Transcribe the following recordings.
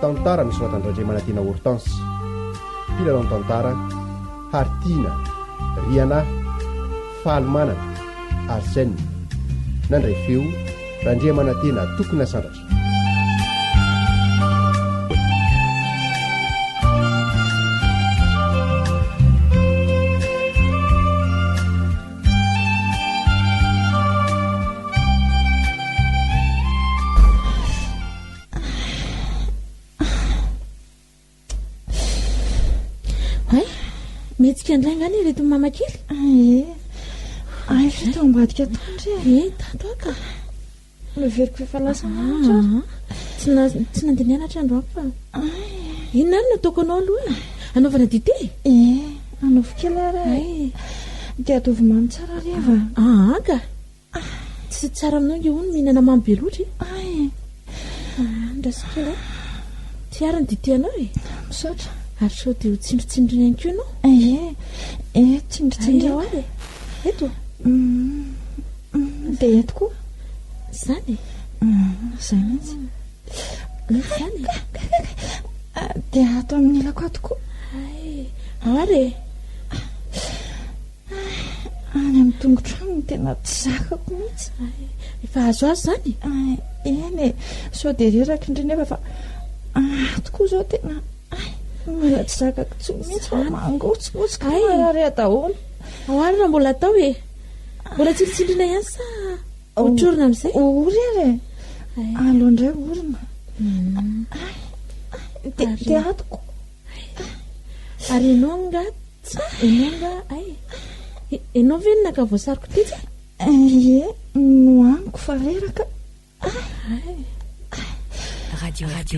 Tantara nosoratan'Andriamantiana Hortense. Mpilalao ny tantara Hartina, Riana, Fahalomanana, Arsène. Nandray feo Randriamanantena tokony Sandratra. Metsika indray ngany ireto mama kely. Ay fitoambadika tondry. Tatoaka. Leveriko fifalasana. Tsy nandeha nianatra andro fa. Inona ny nataoko anao aloha? Anaovana dité? Anaovy kely ary. Dia ataovy mamy tsara reva. Ka. Tsy tsara aminao io ny mihinana mamy be loatra. Ndrasikely. Tiara ny dité anao e. Misaotra. Ary sao dia ho tsindrotsindrona ihany koa ianao? Tsindrotsindrona ao ary. Eto? Dia eto koa? Zany? Izay mihitsy. Zany? Dia ato amin'ny ilako ato koa. Ao ary? Any amin'ny tongotrano no tena tsy zakako mihitsy. Efa azo azo zany? Eny sao dia reraka indrindra fa tokoa izao tena mila tsy zakako tsy mihitsy fa mangotsikotsika marary daholo. Ao ary raha mbola atao e. Mbola tsindrotsindrina ihany sa otrorina amin'izay? Ory ary alo indray orina. Dia atoko. Ary ianao nga ianao ve ny naka voasariko tetsy? No aniko fa reraka.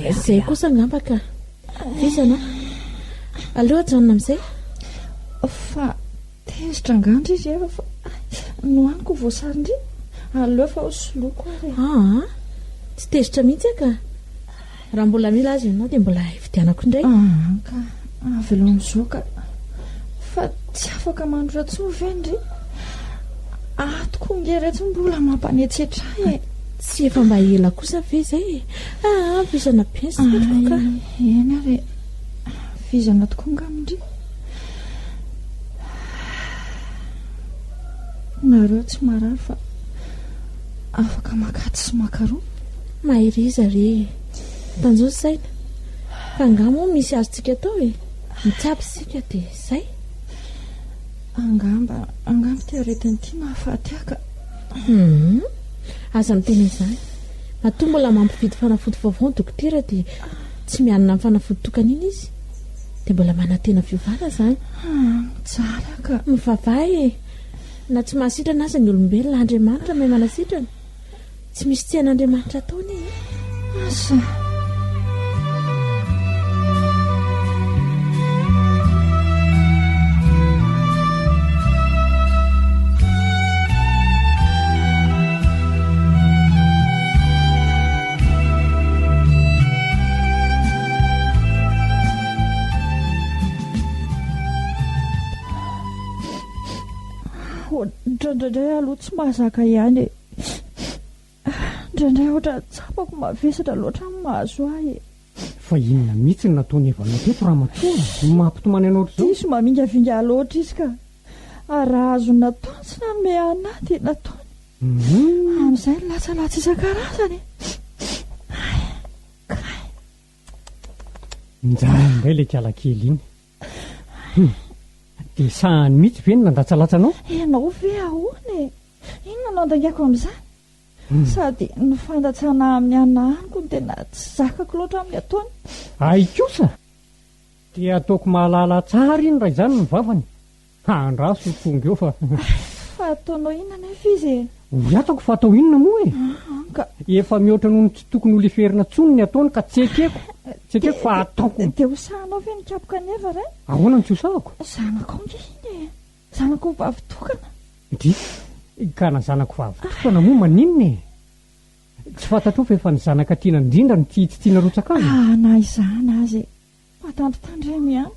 Izay kosa ngamba ka. Visana. Aleo ajanona amin'izay. Fa tezitra ngandry izy efa fa no aniko voasarindry. Aleo fa hosoloko ary. Tsy tezitra mihitsy ka. Raha mbola mila azy ianao dia mbola hividianako indray. Ka avela amin'izao ka. Fa tsy afaka mandroratsoa vendry. Atoko ngeretsy mbola mampanetsetra e. Tsy efa mba ela kosa ve izay? Visana piensy ka. Eny ary visana tokoa ngamindry. Nareo tsy marary fa afaka makaty sy makaroa. Mahiriza re. Tanjo saina. Ka ngamo misy azontsika tao e. Mitsapy sika dia izay. Angamba tia aretiny ity mahafaty-aka. Aza miteny izany. Matoa mbola mampividy fanafody vaovao ny dokotera dia tsy mianana amin'ny fanafody tokana iny izy. Dia mbola manantena fiovana izany. Tsara ka. Mivavaha e. Na tsy mahasitrana aza ny olombelona Andriamanitra mahay manasitrana. Tsy misy tsy an'Andriamanitra ataony e. Asa. Ndraindray aloha tsy mahazaka ihany e. Ndraindray ohatra tsapako mavesatra loatra amin'ny mahazo ahy. Fa inona mihitsy ny nataony evana teto raha matoa mampitomany anao ohatr'izao. Diso mamingavinga loatra izy ka. Raha azo nataony tsy nanome anahy dia nataony. Amin'izay latsalatsa isan-karazany. Njara indray ilay kialakely iny. Dia sahany mihitsy ve ny nandatsalatsa anao? Ianao ve ahoana e? Inona no andangako amin'izany? Sady ny fandatsana amin'ny anahiko ny tena tsy zakako loatra amin'ny ataony. Ay kosa dia ataoko mahalala tsara iny raha izany ny vavany. Andraso tonga eo fa ataonao inona nefa izy e? Atako fa atao inona moa e? Efa mihoatra noho ny tsy tokony holiferina tsony ny ataony ka tsy ekeko. Tsy ekeko fa ataoko. Dia hosahanao ve ny kapoka nefa ray? Ahoana ny tsy hosahako? Zanako nge iny e. Zanako vavy tokana. Ka na zanako vavy tokana moa maninona e? Tsy fantatrao fa efa ny zanaka tiana indrindra ny tsy tiana rotsaka azy. Na izany azy matandrotandremo ihany.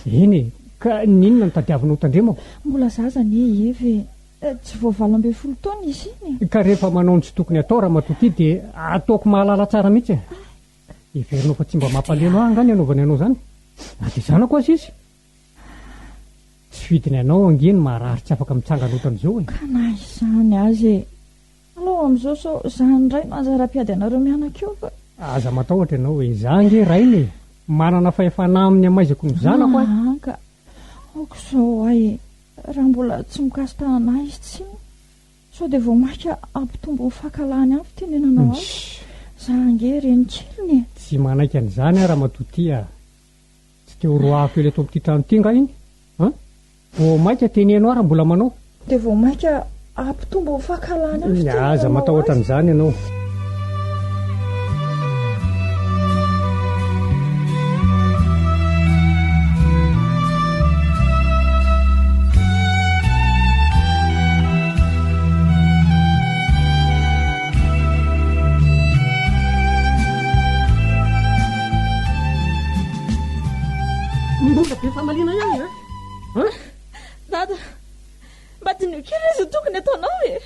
Eny e, ka ninona ny tadiavinao tandremako? Mbola zazany evy tsy vao 12 taona izy iny. Ka rehefa manao ny tsy tokony atao raha matoa ity dia ataoko mahalala tsara mihitsy e. iverinao fa tsy mba mampaleno angany anaovany anao zany na dia zana koa azy izy tsy vidiny anao angeny marary tsy afaka mitsanganotran'izao e ka na izany azy aloha amin'izao so zany ray no anjara-piady anareo mianak'eo fa aza matahotra ianao hoe za nge rainy manana fahefanà amin'ny amaizako ny zanako a ka aoko zao ay raha mbola tsy mikasitanana izy tsy sao dia vao maika ampitombo ny fahakalany amin'ny fitenenanao azy za nge reny keliny tsy manaiky an'izany a raha matoty a tsy teo roako ely ato amin'ity trano ty nga iny a vao maika tenenao raha mbola manao dia vao maika ampitombo ny fahakalany amin'ny fitenenanao aza matahotra an'izany ianao famalina ihany dada mba dinio kely izy tokony ataonao e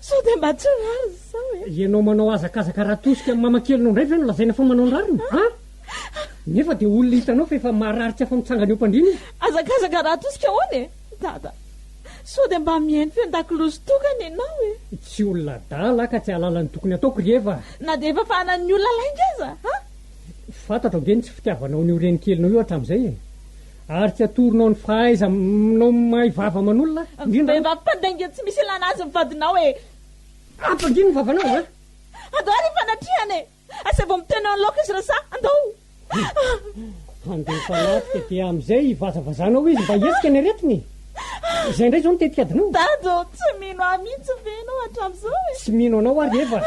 sao dia mba tsy razy sao e ianao manao azakazaka raha tosika amin'ny mamakelinao indray ve no lazaina fa manao nrarina nefa dia olona hitanao fa efa marary tsy afa mitsangana eo mpandriny azakazaka raha tosika ahoana e dada sao dia mba mihaino feo ndakilozy tokany ianao e tsy olona dala ka tsy ahalala ny tokony ataoko reheva na dia efa fahanany olona laingeza fantatro angeny tsy fitiavanao ny oreny kelinao io hatramin'izay e ary tsy atoronao ny fahaizanao maivava aman'olona indrindravavimpandainga tsy misy ilana azy mivadinao e ampanginy ny vavanao a andao ary fanatriany e asa vao mitenao ny laoka izy rasa andao andeha fanatika dia amin'izay vazavazanao izy mba hiesika ny aretiny izay indray zao nitetika adinao dado tsy mino amihitsy venao hatramin'izao e tsy mino anao ary eva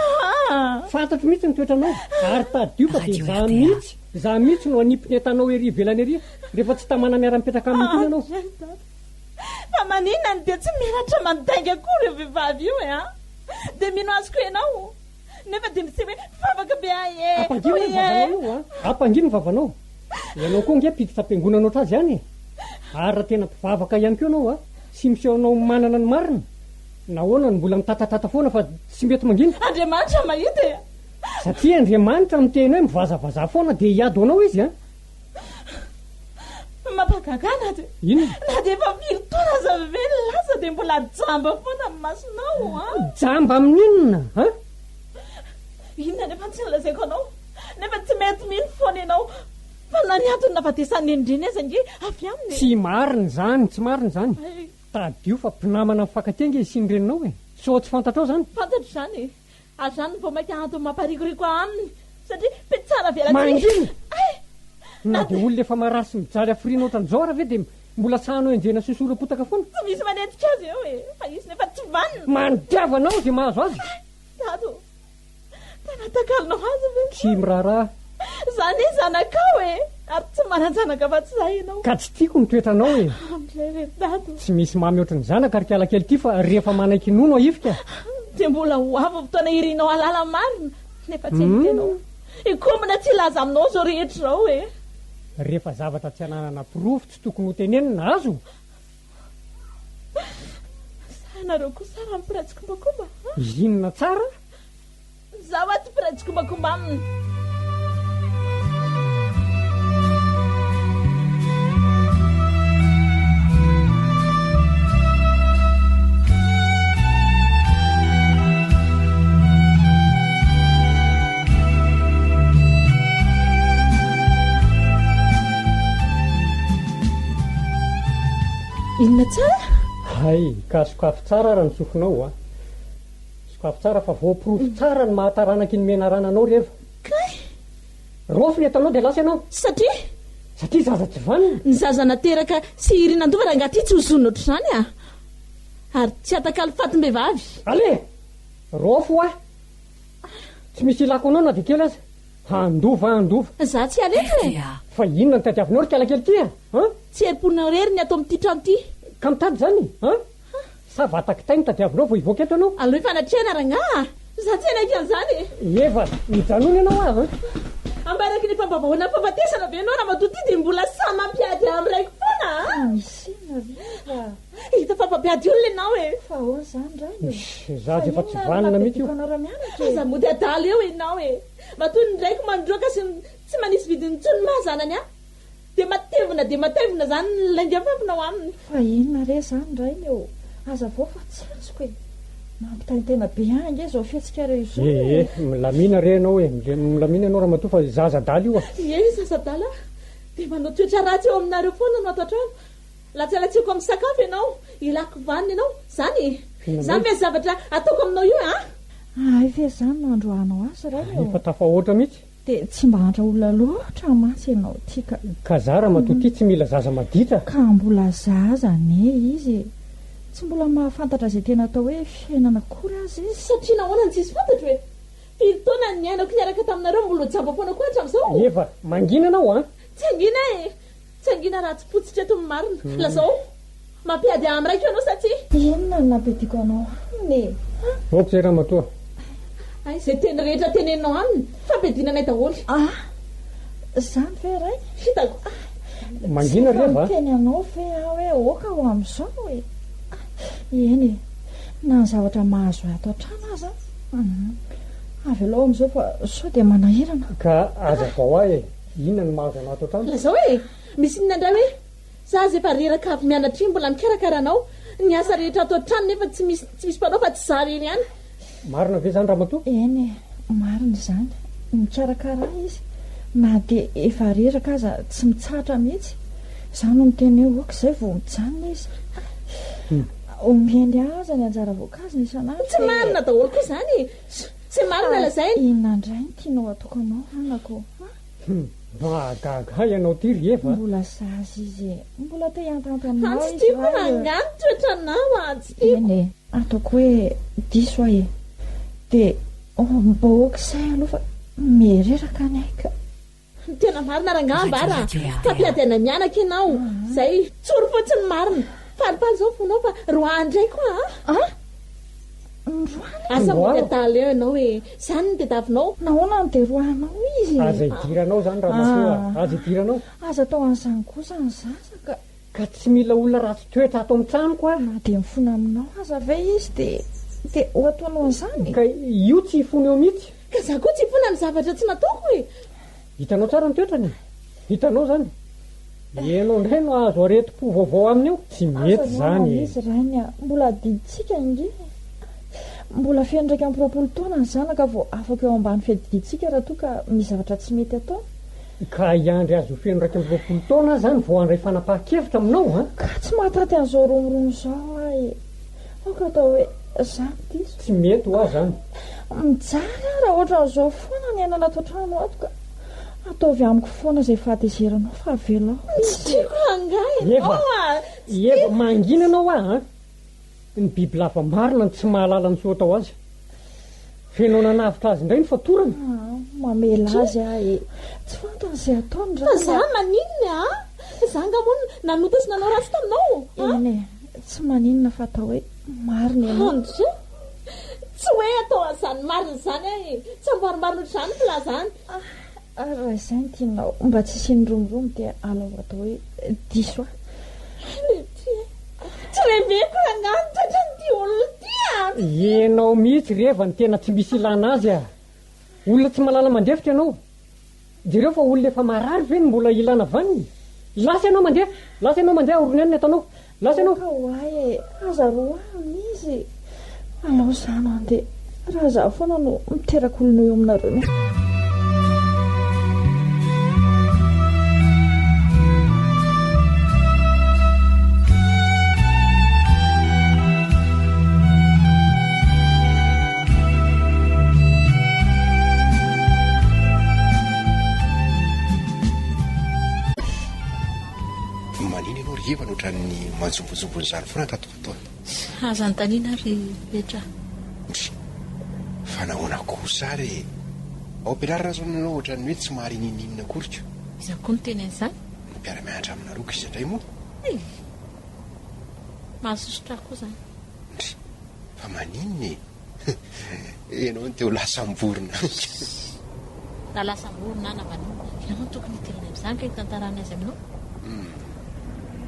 fantatro mihitsy ny toetranao ary tadioka dia za mihitsy no animpiny atanao ery velany ery rehefa tsy tamana miara-mipetraka amin'ny tony ianao fa maninany dia tsy miaratra mandainga koa reo vehivavy io e dia mino azoko ianao nefa dia misy hoe fafaka be ay ampangino ny vavanao ianao koa nge piditra ampiangonanao trazy ihany ary raha tena mpivavaka ihany ko ianao sy misehoanao manana ny marina nahoana ny mbola mitatatata foana fa tsy mety mangina andriamanitra mahita e satria andriamanitra miteny hoe mivazavaza foana dia hiady anao izy mampagagana de ino na dia efa vilotona zaveve lasa dia mbola jamba foana amin'ny masonao jamba amin'inona inona nefa tsy nalazaiko anao nefa tsy mety mino foana ianao fa naniatony nafatesany endreny aza nge avy aminy tsy mariny zany tsy mariny zany tadio fa mpinamana mifankatenga izy synyreninao e so tsy fantatrao zany fantatro zany ary zany vao maika antony mamparikoriko aminy satria pe tsara vela manginy na dia olona efa marary sy mijaly afiriana ohatran'izao raha ve dia mbola sahanao enjena sosorapotaka foana tsy misy manetika azy eo e fa izy nefa tsy vanina manodiavanao zay mahazo azy dado tanatakalinao azy ve tsy miraharaha zany zanakao e ary tsy mananjanaka fa tsy zay ianao ka tsy tiako ny toetranao e am'izay re dado tsy misy mamy ohatrany zanaka ary kialakely ity fa rehefa manaiky nono ahifika dia mbola ho ava fotoana irinao alala marina nefa tsy hitenao ikomina tsy ilaza aminao zao rehetra zao e rehefa zavatra tsy ananana pirofo tsy tokony ho tenenina azo sanareo koa sara mipiratsikombakomba inona tsara zaho aty piratsikombakomba aminy inona tsara hay ka sokafo tsara raha ny sofinao sokafo tsara fa voapirofo tsara ny mahataranaky ny menarananao rehefa rofiny ataonao dia lasa ianao satria zaza tsy vanina ny zaza nateraka sy irinan-dova raha ngaty tsy hozony oatra zany ary tsy atakalyfatim-behivavy ale rofo tsy misy ilako anao na dia kely aza andova za tsy alefa e fa inona ny tadiavinao ry kialakely ty tsy herim-ponao rery ny atao amin'ity trano ity ka mitady zany sa vataky ny tadiavinao vao hivoaka eto anao aloha ifanatriana ragna za tsy anaiky an'izany eva mijanony ianao ambaraky ny fambavahoana mpafatesana be anao raha matoty dia mbola sa mampiady amin'ny raiky foana hita fa mampiady olona ianao e fa hoany zany ray za dia efa tsy vanina mihitsy io anao raha mianatra aza mody adala eo ianao e matoy ny ndraiky mandroaka sy tsy manisy vidiny tsony mahazanany a dia matevina zany laingafafinao aminy fa inona re zany ray eo aza vao fa tsy azoko e mampitaintena be ange zao fihetsika re izo milamina re ianao e milamina ianao raha matoa fa zazadala io zazadala dia manao toetra ratsy eo aminareo foana no ato an-trano latsalatsiko amin'ny sakafo ianao ilako vanina ianao zany zany ve zavatra ataoko aminao io ay fe zany no androanao azy ray efa tafahoatra mihitsy dia tsy mba hantra olona loatra matsy ianao tika ka za raha matoa ty tsy mila zaza maditra ka mbola zaza ne izy tsy mbola mahafantatra zay tena atao hoe fiainana kory azy izy satria nahoana ny tsisy fantatra hoe firytaona ny ainako niaraka taminareo mbola jamba foana koa hatramin'izao efa mangina anao tsy angina e tsy angina raha tsy potsitra eto ny marina lazao mampiady am'raiko ianao satsia inona ny nampediko anao aminy oka zay raha matoa ay zay teny rehetra tenenao aminy fampedinanay daholo zany fe ray hitako mangina reva teny anao fe hoe oka ho amin'izao e eny e na ny zavatra mahazo ato an-trano aza avy alao am'izao fa sao dia manahirana ka aza vao ahy e inona ny mahazo anao ato an-trano lazao e misy inona indray hoe za zay efa reraka avy mianatry mbola mikarakaranao ny asa rehetra ato an-trano nefa tsy misy mpanao fa tsy zary eny ihany marina ve zany raha matoa eny marina zany mikarakara izy na dia efa reraka aza tsy mitsahatra mihitsy zany no miteny hoe oka izay vao mijanona izy omeny aza ny anjara voankaziny isan'andro tsy marina daholo koa zany tsy marina lazay inona indray ny tianao atoko anao anako mahagaga ianao ty rehefa mbola zaza izy mbola te hiantanto aminao tsy tiako nangano toetranao tsy tiako eny ataoko hoe diso ahy e dia mbaoka izay aloha fa mereraka ny aika tena marina rangamba ara fampiadana mianaka ianao zay tsory fotsiny marina falipaly zao fonao fa roa ndray koa asa mody adala eo ianao hoe zany ny tediavinao nahoana ny deroanao izy aza hidiranao zany raha matoa aza hidiranao aza atao an'izany kosa ny zazaka ka tsy mila olona ratsy toetra ato amin'ny tranoko a na dia mifona aminao aza ve izy dia ho ataonao an'izany ka io tsy hifona eo mihitsy ka za koa tsy hifona ny zavatra tsy nataoko e hitanao tsara ny toetrany hitanao zany ianao indray no azo areti-po vaovao aminy eo tsy mety zany izy rany mbola diditsika inge mbola feno ndraiky ampiroapolo taona ny zanaka vao afaka eo ambany fediditsika raha toa ka misy zavatra tsy mety atao ka iandry azy ho feno ndraiky ampiroapolo taona zany vao andray fanapaha-kevitra aminao ka tsy mahataty an'izao romoromo zao ahy aoka atao hoe zany diso tsy mety ho azy zany mijara raha ohatra n'izao foana ny ainana ato an-trano ato ka ataovy amiko foana izay fahatezeranao fa avelao tsy tiako angay efa mangina anao ny biby lava marina ny tsy mahalala ny soa atao azy fenao nanavitra azy indray ny fatorana mamela azy ahy tsy fantan'izay ataony fa za maninona zanga moa nanota sy nanao ratsy taminao eny tsy maninona fa atao hoe marina ianao tsy hoe atao azany marina zany ahy tsy amboaromarina ohatr'izany fla zany raha izay ny tianao mba tsy isiany romoromo dia alao atao hoe diso tsy reveko angano toetra ny ty olona ty ianao mihitsy rehefa ny tena tsy misy ilana azy olona tsy malala mandefitra ianao jereo fa olona efa marary ve ny mbola ilana vaniny lasa ianao mandeha oronenina atanao lasa ianao ka hoay aza roany izy alao zany andeha raha za foana no miteraka olona eo aminareo mi ohatrany manjobonjobony zany foana tatoatoa azany taniana ry petra fa nahoana kosary ao ampianarina zao nanao ohatrany hoe tsy mahary nininina korika iza koa ny tena an'izany miara-mianatra aminaroka izy indray moa mahasosotra koa zany fa maninona ianao ny teo lasamborona na lasamborona na vanina ianao tokony hiterina amin'izany ka hitantarana azy aminao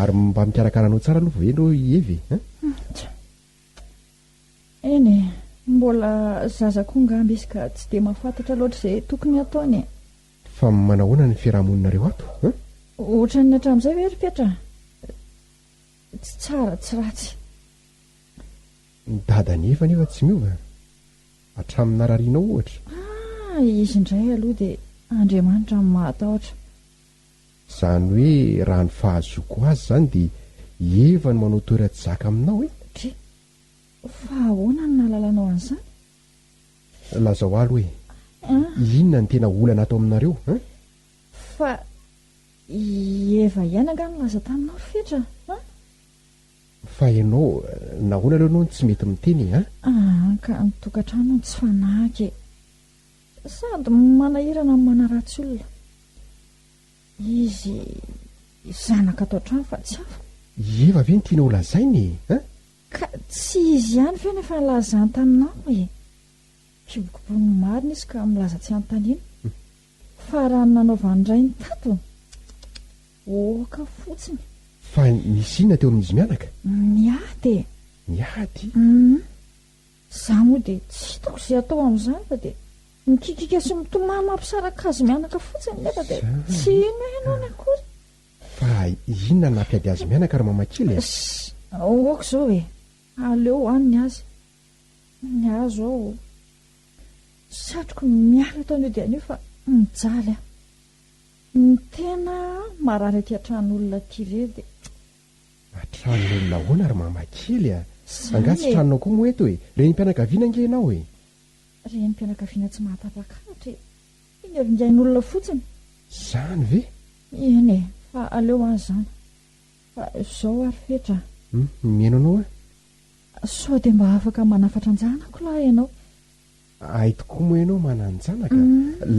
ary mba mikarakara-nao tsara aloha ve no evy eny mbola zazakongamby izy ka tsy dia mahafantatra loatra izay tokony ataony fa manahoana ny fiarahamoninareo ato ohatran'ny hatramin'izay hoe rypetra tsy tsara tsy ratsy ny dadany efa nefa tsy miova hatraminararianao ohatra izy indray aloha dia andriamanitra ny mahatahotra izany hoe raha ny fahazoko azy izany dia efa ny manao toera-tsy zaka aminao fa ahoana ny nahalalànao an'izany lazao alo hoe inona ny tena olana atao aminareo fa eva iananga no laza taminao ryfetra fa ianao nahoana aloha anao ny tsy mety miteny ka nytokantrano ny tsy fanaky sady manahirana ny manaratsy olona izy zanaka atao trano fa tsy afa eva ve ny tiana olazainy ka tsy izy ihany ve nefa nilazany taminao fibokobony marina izy ka milaza tsy anontaniana fa raha ny nanaovanyray ny tato oka fotsiny fa nisy inona teo amin'izy mianaka niady niady za moa dia tsy hitako izay atao amin'izany fa dia mikikika sy mitomany mampisaraka azy mianaka fotsiny nefa dia tsy ino ianao ny akory fa inona nampiady azy mianaka ry mamakely oka izao aleo aniny azy ny azo ao satroko miala ataon'io dia anio fa mijaly ny tena marary aty an-tran'olona tirey dia atran'olona ahoana ry mamakely angatsy tranonao koa moa eto reny mpianakaviana angenao reny mpianakaviana tsy mahatapakahatra iny avingain'olona fotsiny zany ve eny fa aleo any zany fa izao ary fetra miaino anao sao dia mba afaka manafatra anjanako laha ianao ay tokoa moa ianao mananjanaka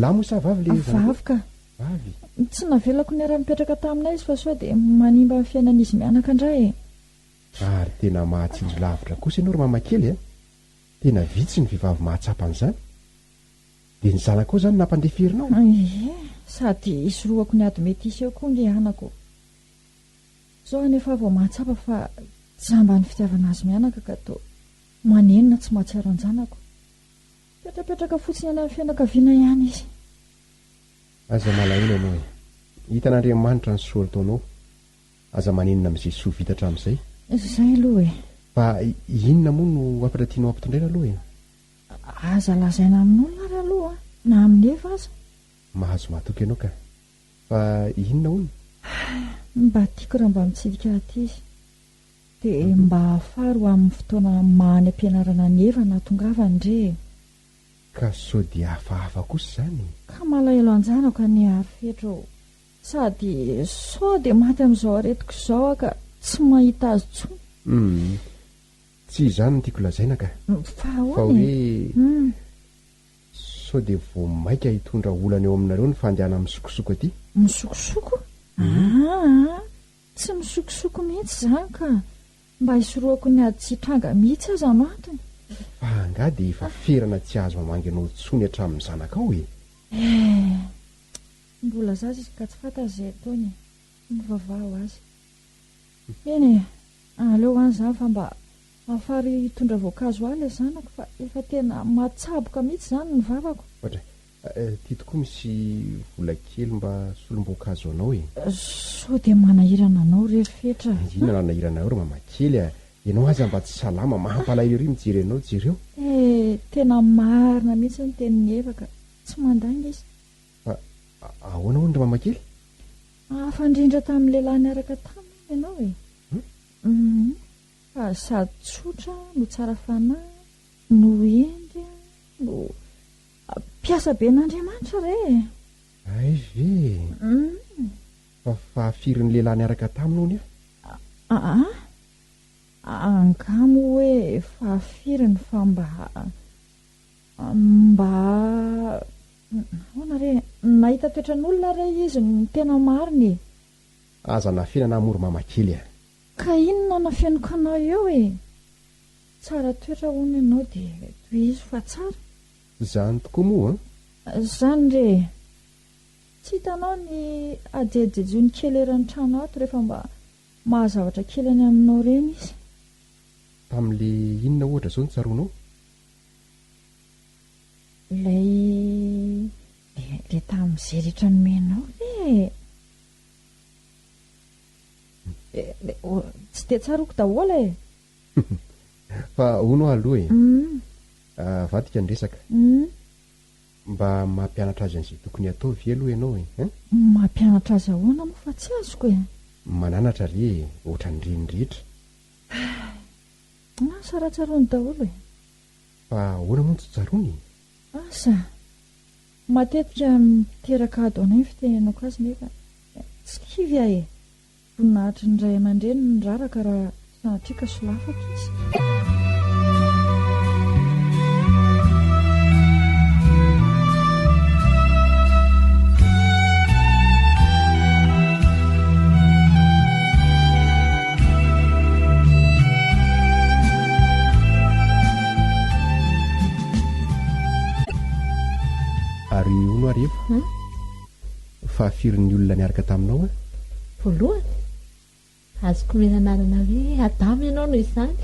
lamosa vavy le vavika vavy tsy navelako ny ara-mipetraka taminay izy fa sao dia manimba ny fiainan'izy mianaka indray ary tena mahatsinjo lavitra kosa ianao ry mamakely tena vitsy ny vehivavy mahatsapa an'izany dia ny zanako ao izany nampandeferinao sady isoroako ny ady mety isy eo koa nge anako zao anefa vao mahatsapa fa jamba ny fitiavana azy mianaka ka to manenina tsy mahatsiaro an-janako petrapetraka fotsiny any amin'ny fianakaviana ihany izy aza malahelo ianao hitan'andriamanitra ny soa taonao aza manenina amin'izay soa vitatra amin'izay zay aloha fa inona moa no afatra tianao ampitondraina aloha aza lazaina amin'olona ary aloha na amin'ny efa aza mahazo mahatoky ianao ka fa inona hono mba tiako raha mba mitsidika aty izy dia mba ahafaro amin'ny fotoana mahany ampianarana ny eva na tongavany ndre ka sao dia hafahafa kosa izany ka malahelo anjanako ny arifetro sady sao dia maty amin'izao aretiko izao ka tsy mahita azy tsony tsy izany no tiako lazaina ka fa hoe sao dia vo maika hitondra olana eo aminareo ny fandehana misokosoko aty misokosoko tsy misokosoko mihitsy izany ka mba hisoroako ny ady tsy hitranga mihitsy aza no antony fa anga dia efa ferana tsy azo mamangy anao tsony hatramin'ny zanaka ao mbola zazy izy ka tsy fanta izay ataony mivavaho azy eny aleo any izany fa mba afary hitondra voankazo aly zanako fa efa tena matsaboka mihitsy izany ny vavako ohatra tia tokoa misy vola kely mba solom-boankazo anao sao dia manahirana anao reryfetra inona nanahirana ao ry mamakely ianao aza mba tsy salama mahampalahelo iry mijery anao jereo tena marina mihitsy ny tenin'ny evaka tsy mandainga izy fa ahoana hono ry mamakely afandrindra tamin'ny lehilahy niaraka taminy ianao fa sady tsotra no tsara fanahy no endy no mpiasa be n'andriamanitra re ay ve fa fahafirin'ny lehilahy niaraka taminy hony angamo hoe fahafiriny fa mba ahoana re nahita toetran'olona re izy ny tena mariny aza nafena namory mamakely ka inona nafenoko anao eo tsara toetra hono ianao dia toy izy fa tsara zany tokoa moa zany re tsy hitanao ny ajejoeny kely eran'ny trano ato rehefa mba mahazavatra kelany aminao reny izy. Tamin'le inona ohatra zao nitsaroanao? le tamin'izay rehetra nomenao tsy de tsaroko daholo e. Fa ono aloha vadika ny resaka. Mba mampianatra azy an'izay tokony atao ve aloha ianao mampianatra azy ahoana moa fa tsy azoko e. Mananatra le ohatra ny reny rehetra. Saratsaroany daholo e. Fa ahoana moa ny tsaroany? Asa matetika miteraka adonay fitenenako azy nefa tsy kivy ahy e. Voninahitry ny ray aman-dreny ny raraka raha sanatrika solafaka izy. Ary ono arivo fa firin'ny olona niaraka taminao voalohany azoko menanarana hoe adamo ianao no izany.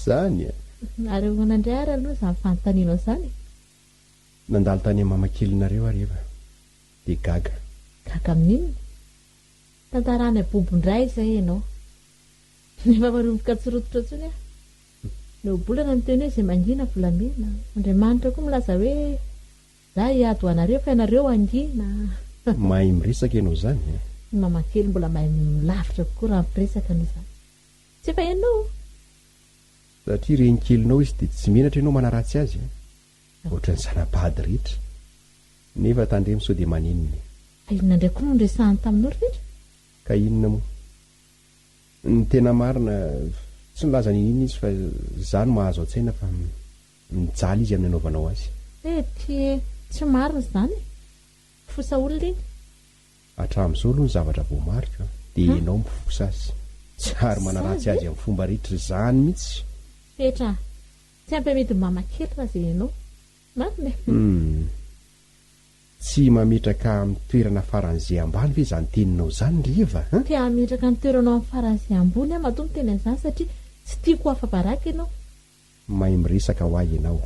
Zany ary manandray ary aloha izany fanontanianao izany. Nandalo tany mamakelinareo ariva dia gaga amin'inona? Tantarana bobondray izay ianao nefa maromboka tsirototra ntsony a. Neobolana ny teny hoe izay mangina volamena. Andriamanitra koa milaza hoe za hiady ho anareo fa ianareo angina. Mahay miresaka ianao zany. Mamakely mbola mahay milavitra kokoa raha miresaka anao izany. Tsy efa ianao satria renikelinao izy dia tsy menatra ianao manaratsy azy ohatra ny zanabady rehetra nefa tandremo sao dia maninony. Inona indray koa no nresahany taminao rehetra? Ka inona moa ny tena marina tsy nilaza ninina izy fa izany mahazo an-tsaina fa mijaly izy amin'ny anaovanao azy. Tsy marina izany fosa olona iny. Hatramin'izao aloha ny zavatra voamarika dia ianao mifosa azy tsy ary manaratsy azy amin'ny fomba rehetra izany mihitsy. Petra tsy ampy mety mamakely raha izay ianao marina. Tsy mametraka amin'ny toerana faran'izay ambany ve izany teninao izany reva? Tia ametraka amin'ny toeranao amin'ny faran'izay ambony aho matoa miteny an'izany satria tsy tiako afa-baraka ianao. Mahay miresaka ho ahy ianao.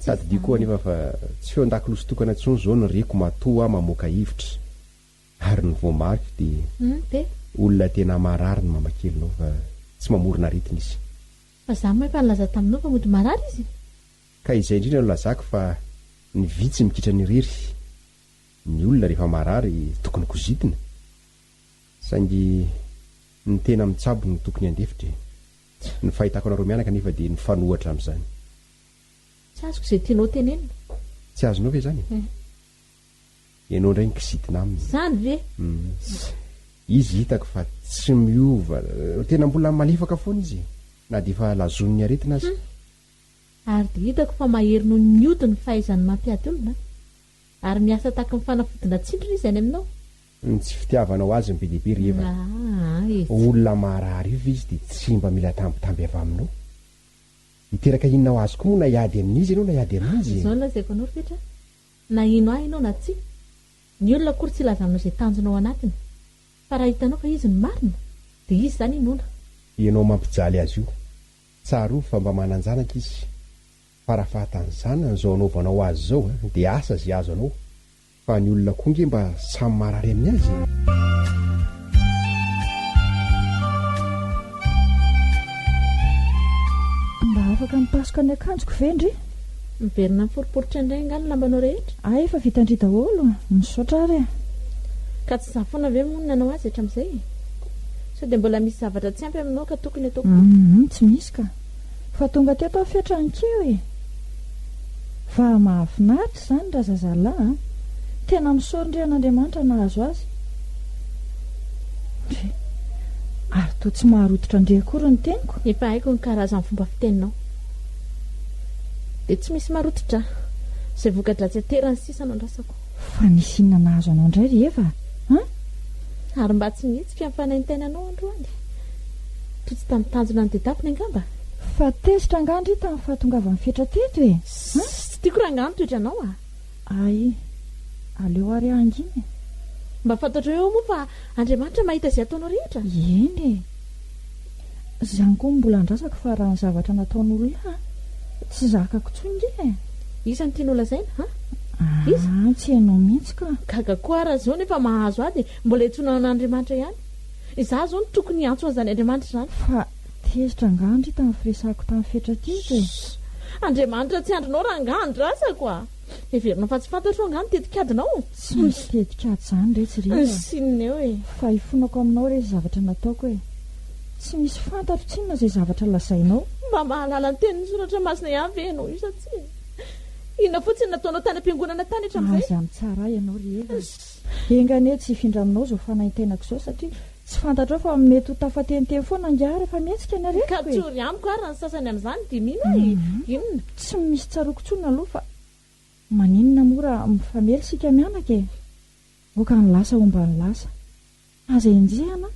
Sady dia koa anefa fa tsy feo an-dakiloso tokana intsony izao ny reko matoa mamoaka hevitra ary ny voamarika dia olona tena marary ny mamakelinao fa tsy mamorona aretina izy. Fa izany moa efa nilaza taminao fa mody marary izy. Ka izay indrindra no lazako fa ny vitsy mikitra ny rery. Ny olona rehefa marary tokony kozitina saingy ny tena mitsabo ny tokony andefitra. Ny fahitako anareo mianaka nefa dia ny fanohatra amin'izany. Tsy azoko izay tianao tenenina. Tsy azonao ve izany? Ianao indray ny kizitina aminy. Izany ve? Izy hitako fa tsy miova tena mbola malefaka foana izy na dia efa lazon'ny aretina azy. Ary dia hitako fa mahery noho ny ody ny fahaizany mampiady olona ary miasa tahaka ny fanafodina tsindrina izy any aminao. Tsy fitiavanao azy ny be dehibe reva. Olona marary io izy dia tsy mba mila tambitamby avy aminao. Hiteraka inona ho azy koa moa na hiady amin'izy ianao na hiady amin'izy. Izao lazaiko anao rehetra na ino ahy ianao na tsy. Ny olona akory tsy laza aminao izay tanjonao anatiny. Fa raha hitanao fa izy ny marina dia izy izany inona. Ianao mampijaly azy io. Tsaro fa mba mananjanaka izy. Fa raha fahatan'izany an'izao anaovanao azy izao dia asa izay azo anao. Fa ny olona koa nge mba samy marary amin'ny azy. Mba afaka mipasoka ny akanjoko vendry? Miverina miforiporitra indray angano lambanao rehetra? Efa vitandry daholo misaotra ary. Ka tsy zafoana ve moa nanao azy hatramin'izay? Sao dia mbola misy zavatra tsy ampy aminao ka tokony ataoko? Tsy misy ka. Fa tonga teto aho fiatrankeo fa mahafinaritra izany raha zazalahy tena misorondrian'Andriamanitra nahazo azy. Ary toa tsy maharoditra ndre akory ny teniko. Efa haiko ny karazan'ny fomba fiteninao. Dia tsy misy maroditra izay voka-dratsy aterany sisa nandrasako. Fa nisy inona nahazo anao indray rehefa? Ary mba tsy nihitsika amin'ny fanahintenanao androany. Toa tsy tamin'ny tanjona ny dedafiny angamba. Fa tezitra angandry tamin'ny fahatongavany fetra teto Tsy tiako raha angano toetra anao aleo ary anginy. mba fantatra eo moa fa Andriamanitra mahita izay ataonao rehetra. Eny e, izany koa mbola andrasako fa raha ny zavatra nataon'olona tsy zakako tsonge. Iza ny tianao lazaina ha? Iza? Tsy hainao mihitsy ka. Gaga koa raha zao nefa mahazo azy mbola hitsoina an'Andriamanitra ihany. Izaho zao no tokony antso an'izany Andriamanitra izany. Fa tezitra angandry tamin'ny firesahako tamin'ny fetra tito e. Andriamanitra tsy andronao raha angandrasako a. Everina fa tsy fantatro angano tetikadinao. Tsy misy tetikady izany rehetsirehetra. Sinina eo e. Fa hifonako aminao rehetra zavatra nataoko e. Tsy misy fantatro tsinona izay zavatra lazainao. Mba mahalala ny tenin'ny soratra masina ihany ve ianao io sa tsy? Inona fotsiny nataonao tany am-piangonana tany hatramin'izay? Aza tsara ianao rehetra. Engane tsy hifindra aminao izao fanahintenako izao satria tsy fantatrao fa mety ho tafateniteny foana angara rehefa mihetsika ny areko e. Ka tsory amiko ary ny sasany amin'izany dia mihina e. Inona? Tsy misy tsaroko tsony aloha fa maninona mora mifamely sika mianaka e. Oka ny lasa omba ny lasa. Aza enjehana.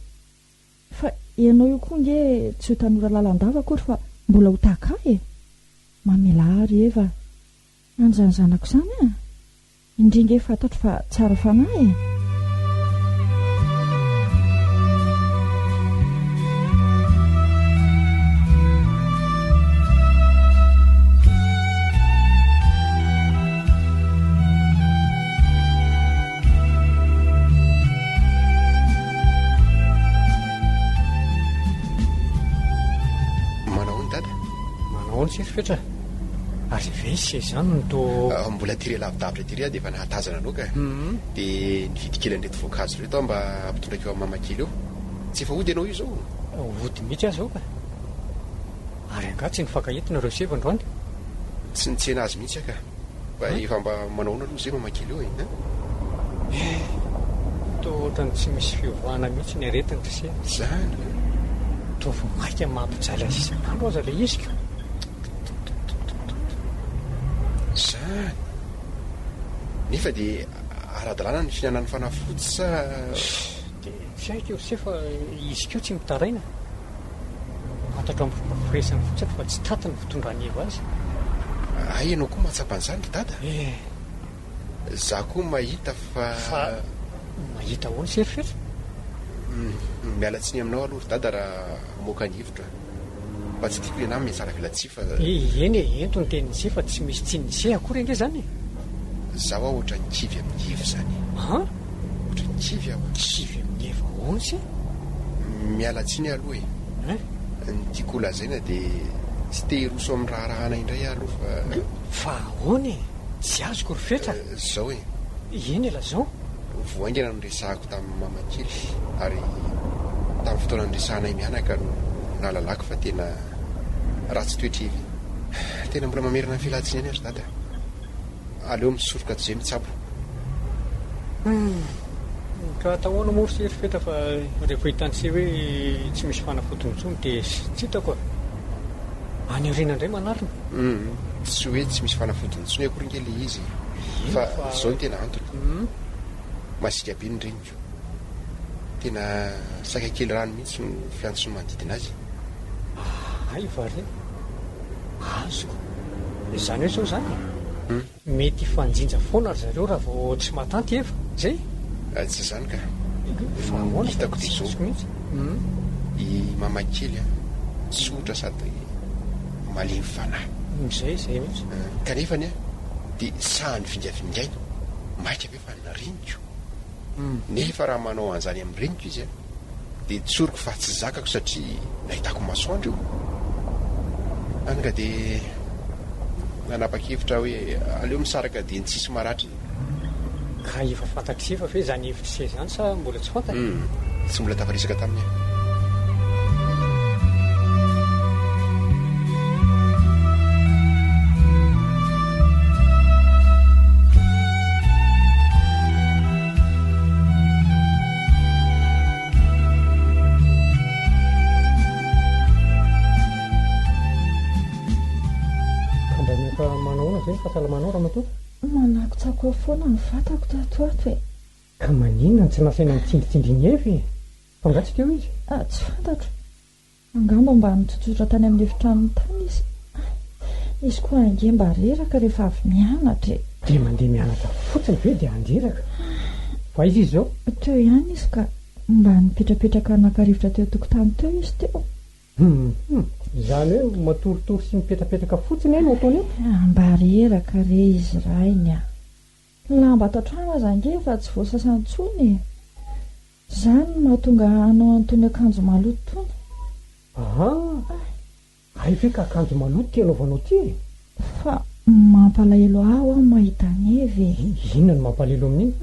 Fa ianao io koa nge tsy ho tanora lalandava akory fa mbola ho taka e. Mamela ary eva. Anjany zanako izany a. Indringe fantatro fa tsara fanahy e. Fetra ary vesy izany no to mbola tiré lavidavitra tiré dia efa nahatazana anao ka dia nividy kely an'ireto voankazo reto mba ampitondraka eo amin'ny mamakely eo. Tsy efa ody ianao io izao. Ody mihitsy azy ao ka ary anga tsy nifankahitina ireo seva androany. Tsy nitsena azy mihitsy ka fa efa mba manaona aloha izay mamakely eo e. To ohatrany tsy misy fiovaana mihitsy ny aretiny tse zany to vo maika mampijaly azy isan'andro aza ilay iziko. Zany nefa dia ara-dalàna ny fihinanany fanafody sa dia tsy haiko eo se fa izy keo tsy mitaraina fantatra amin'ny fomba firesany fotsiny fa tsy taty ny fitondrany evo azy. Ay ianao koa mahatsapanyizany ry dada. Za koa mahita fa mahita ahoana serifetra. Miala tsiny aminao aloha ry dada raha moka ny hevitra fa tsy tiako ianao miantsara velatsy fa eny e ento ny tenin'ise fa tsy misy tsy nise akory ange zany. Zaho aho ohatra ny kivy amin'ny hevy zany. Ohatra ny kivy aho. Kivy amin'ny hevy ahoana se? Miala tsiny aloha e. Ny tiako lazaina dia tsy te hiroso amin'ny raharahana indray aloha fa ahoana e? Tsy azoko ry fetra. Zao e. Eny e lazao. Voaingana no resahako tamin'ny mamakely ary tamin'ny fotoana nyresahanay mianaka no nalalako fa tena ratsy toetra evy. Tena mbola mamerina ny filatsiny any azy dada. Aleo misoroka toy izay mitsabo. Ka atahoana moa ry fetra fa rehefa hitany hoe tsy misy fanafotony intsony dia tsy hitako any aoriana indray manarina. Tsy hoe tsy misy fanafotony intsony akory nge le izy fa zao ny tena antony. Masika be ny reniko. Tena saika kely rano mihitsy no fiantsony manodidina azy. Ay vary azoko izany hoe zao zany mety fanjinja foana ry zareo raha vao tsy mahatanty efa zay. Tsy zany ka fa ahoana hitako dia zao mihitsy i mamakely tsotra sady malemy fanahy zay mihitsy kanefany dia sahany vingavingaina maika be fa nareniko nefa raha manao an'izany amin'ny reniko izy dia tsoriko fa tsy zakako satria nahitako masoandro io. Any ka dia nanapa-kevitra hoe aleo misaraka dia ny tsisy maratra. Ka efa fantatry efa fe zany hevitra se zany sa mbola tsy fantatra? Tsy mbola tafarisaka taminy. Fahasalamanao raha matoa manako tsako foana ny vatako tatoato e. Ka maninona ny tsy nasaina nitsindritsindriny evy fangatsy teo izy? Tsy fantatro. Angamba mba nitsotsotra tany amin'ny efitrano tany izy. Izy koa ange mba reraka rehefa avy mianatra. Dia mandeha mianatra fotsiny ve dia anjeraka? fa izy izy zao teo ihany izy ka mba nipetrapetraka anakarivotra teo tokotany teo izy teo izany hoe matoritory sy mipetrapetraka fotsiny e no ataony eo mba reraka re izy rainy a lamba ato an-trano aza ange fa tsy voasasantsony zany mahatonga anao antony akanjo maloto tony ay ve ka akanjo maloto ty anaovanao ty fa mampalahelo aho aho mahita nevy inona no mampalahelo amin'iny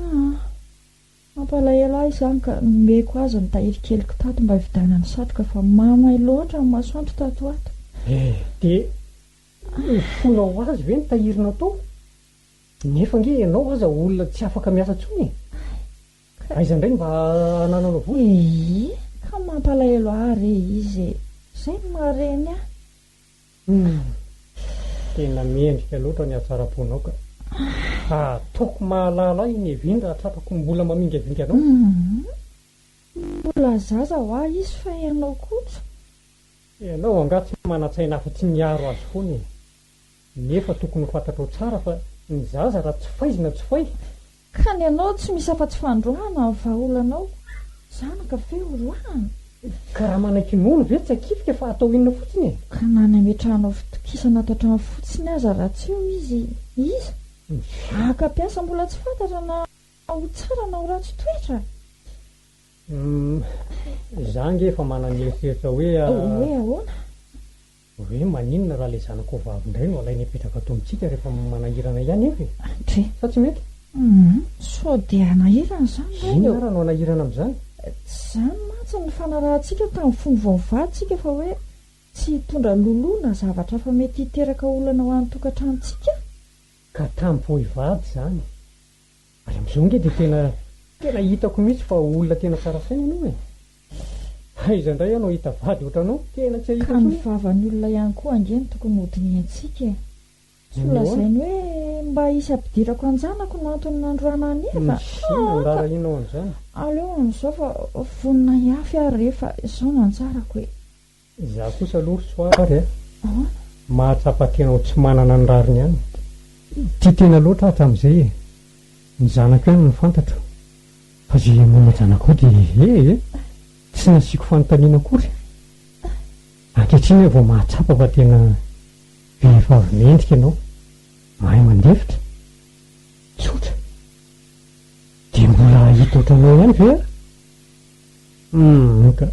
mampalahelo aho izany ka nomeko azy nitahiry keliko tato mba hividana ny satroka fa mamay loatra ny masoandro tato ato dia fonao azy ve nitahirinao tao nefa nge ianao aza olona tsy afaka miasa tsony aiza indray mba ananao vo ka mampalahelo aho re izy zay no mareny tena mendrika loatra ny atsara-ponao ka ataoko mahalala iny evindra atrapako mbola mamingavinga anao mbola zaza ho aho izy fa ianao kosa ianao anga tsy manatsaina afa-tsy miaro azy foany nefa tokony fantatrao tsara fa ny zaza raha tsy faizina tsy fay ka ny anao tsy misy afa-tsy fandroana ny vaholanao zanaka ve oroahana ka raha mananky-nono ve tsy akifika fa atao inona fotsiny ka nanametranao fitokisana ato an-trano fotsiny aza raha tsy eo izy iza aka-piasa mbola tsy fantatra na ho tsara na ho ratsy toetra za nge efa manany eritreritra hoe ahoana hoe maninona raha le zanako vavindray no alainy apetraka ato amintsika rehefa manahirana ihany evy sa tsy mety so dia anahirana zany ina raha no anahirana amin'izany zany matsy ny fanarahantsika tamin'ny fomba vaovaditsika fa hoe tsy hitondra loloana zavatra fa mety hiteraka olana ho an'ny tokantranontsika ka tamin'ny voivady zany ary amin'izao nge dia tena hitako mihitsy fa olona tena tsara saina ianao aiza indray ianao hita vady ohatranao tena tsy ahita ka ny vavan'ny olona ihany koa angeny tokony hodiny antsika tsy olazainy hoe mba hisy ampidirako anjanako no antony nandroana nefa ndara inao an'izany aleo amin'izao fa vonina hiafy ary rehefa izao no anjarako hoe za kosa aloha soary mahatsapatenao tsy manana ny rariny ihany tia tena loatra hatramin'izay ny zanako ihany ny fantatro fa zay mona zanako dia tsy nasiako fanontaniana akory ankehitriny hoe vao mahatsapa fa tena vehivavy mendrika ianao mahay mandefitra tsotra dia mbola hita ohatranao ihany ve ka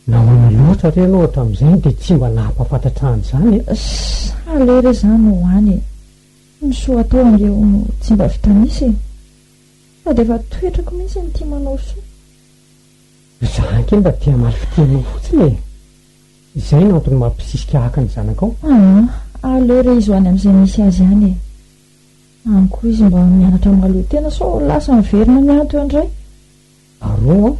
nahoana loatra re ianao hatramin'izay dia tsy mba nahampafantatra an'izany salere zany hoany nysoa atao angeo no tsy mba vitanisy fa dia efa toetrako mihitsy ny tia manao soa zanake mba tia maly fitenao fotsiny izay no antony mampisisika haka ny zanakao alere izy hoany amin'izay misy azy ihany any koa izy mba mianatra maloha tena sao lasa miverina mianto andray aroa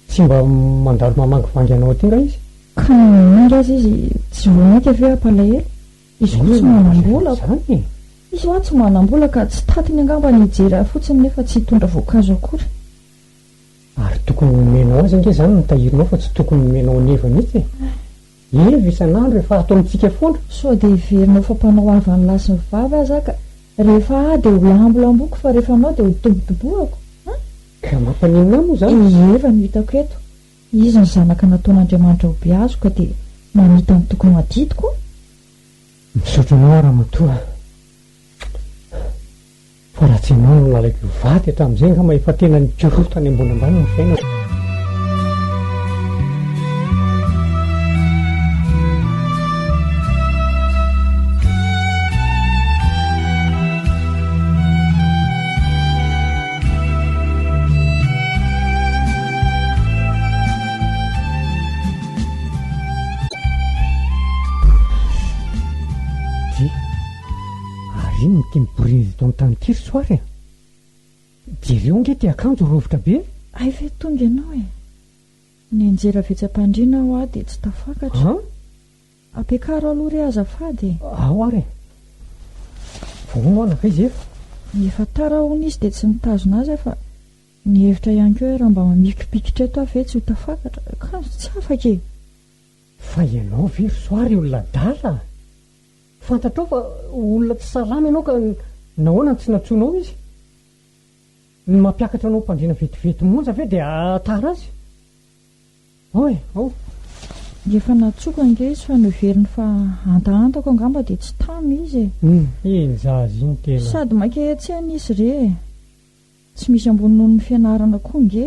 tsy mba mandalo mamangivangy anao aty nga izy ka nanandra azy izy tsy vonaika ave ampalahelo izy koa tsy manam-bola zany izy hoa tsy manam-bola ka tsy tatiny angamba nijera fotsiny nefa tsy hitondra voankazo akory ary tokony menao azy nge zany nitahirinao fa tsy tokony menao neva mihitsy evy isan'andro rehefa ato amintsika foana so dia iverinao fa mpanao avany lasy ny vavy aza ka rehefa dia ho lambolamboko fa rehefa anao dia ho dobodoboako ka mampanina moa zany eva no hitako eto izy ny zanaka nataon'andriamanitra ho be azo ka dia mamita ny tokony madidiko misaotranao raha matoa fa raha tsy ianao no lalaiko vady hatramin'izay nga maefa tena nikorotany ambony ambany ny fiaina iny ty miboriny to amin'ny tany tiry soary jereo nge ty akanjo rovitra be ay ve tonga ianao ny anjera vetsam-pandriana aho a dia tsy tafakatra ampiakaro aloha re azafady ao ary vono anaka izy efa tara hony izy dia tsy mitazona azy fa ny hevitra ihany keo raha mba mamikipikitra eto aho ve tsy ho tafakatra ka tsy afaka fa ianao very soary olona dala fantatrao fa olona tsy salama ianao ka nahoana tsy natsoanao izy ny mampiakatra anao mpandrina vetivety monja ve dia tara azy oe ao efa natsoka nge izy fa noveriny fa antaantako angamba dia tsy tamy izy iny zazy iny tena sady mankehetsehany izy re tsy misy ambony noho ny fianarana koa nge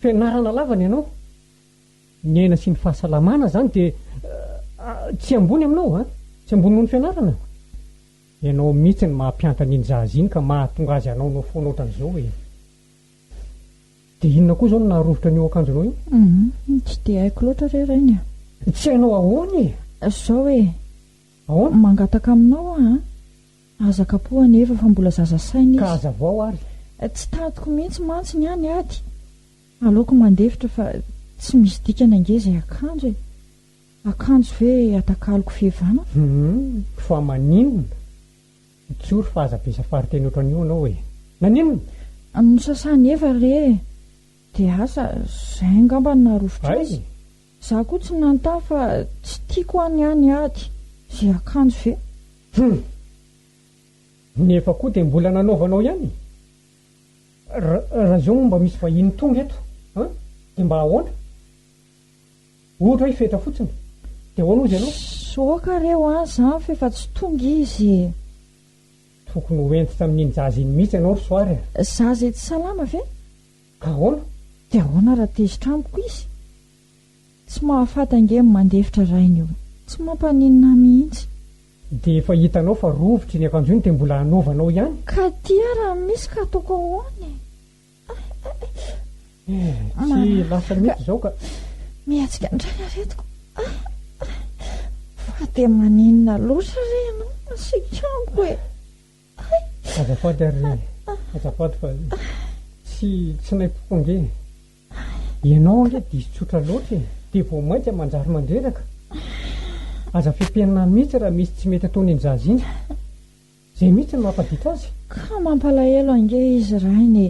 fianarana lavany ianao ny aina sy ny fahasalamana zany dia tsy ambony aminao tsy ambony noho ny fianarana ianao mihitsy ny mampiantana iny zazy iny ka mahatonga azy anao no foana ohatran'izao e dia inona koa zao no naharovitra n'io akanjonao iny tsy dia haiko loatra re rainy tsy hainao ahoany zao hoe ahoana mangataka aminao azaka-po anefa fa mbola zazasaina ka izy aza vao ary tsy tadiko mihitsy mantsy ny any ady aleoko mandefitra fa tsy misy dikana nge zay akanjo akanjo ve atakaloko fehivana fa maninona tsory fa aza be safary teny ohatran'io anao e naninona no sasany efa re dia asa zay angamba ny naharovitra azy za koa tsy nantany fa tsy tiako any any ady zay akanjo ve nefa koa dia mbola nanaovanao ihany raha zao mba misy vahiny tonga eto dia mba ahoana ohatra hoe fetra fotsiny dia ahoana ozy ianao soka reo zany fa efa tsy tonga izy tokony hoentitra amin'iny zazy iny mihitsy ianao ry soary za zay tsy salama ve ka ahoana dia ahoana raha tezitra amiko izy tsy mahafatange mandefitra rainy io tsy mampaninina mihitsy dia efa hitanao fa rovitry ny akanjo iny dia mbola hanaovanao ihany ka tia raha misy ka ataoko ahoany tsy lasa mety zao ka mihatsika ndray aretiko fa dia maninona loatra re ianao masikamiko e azafady ary azafady fa tsy naipoko nge ianao nge diso tsotra loatra dia vao maintsy manjary mandreraka aza fipenina mihitsy raha misy tsy mety ataony iny zazy iny zay mihitsy ny mampaditra azy ka mampalahelo ange izy rainy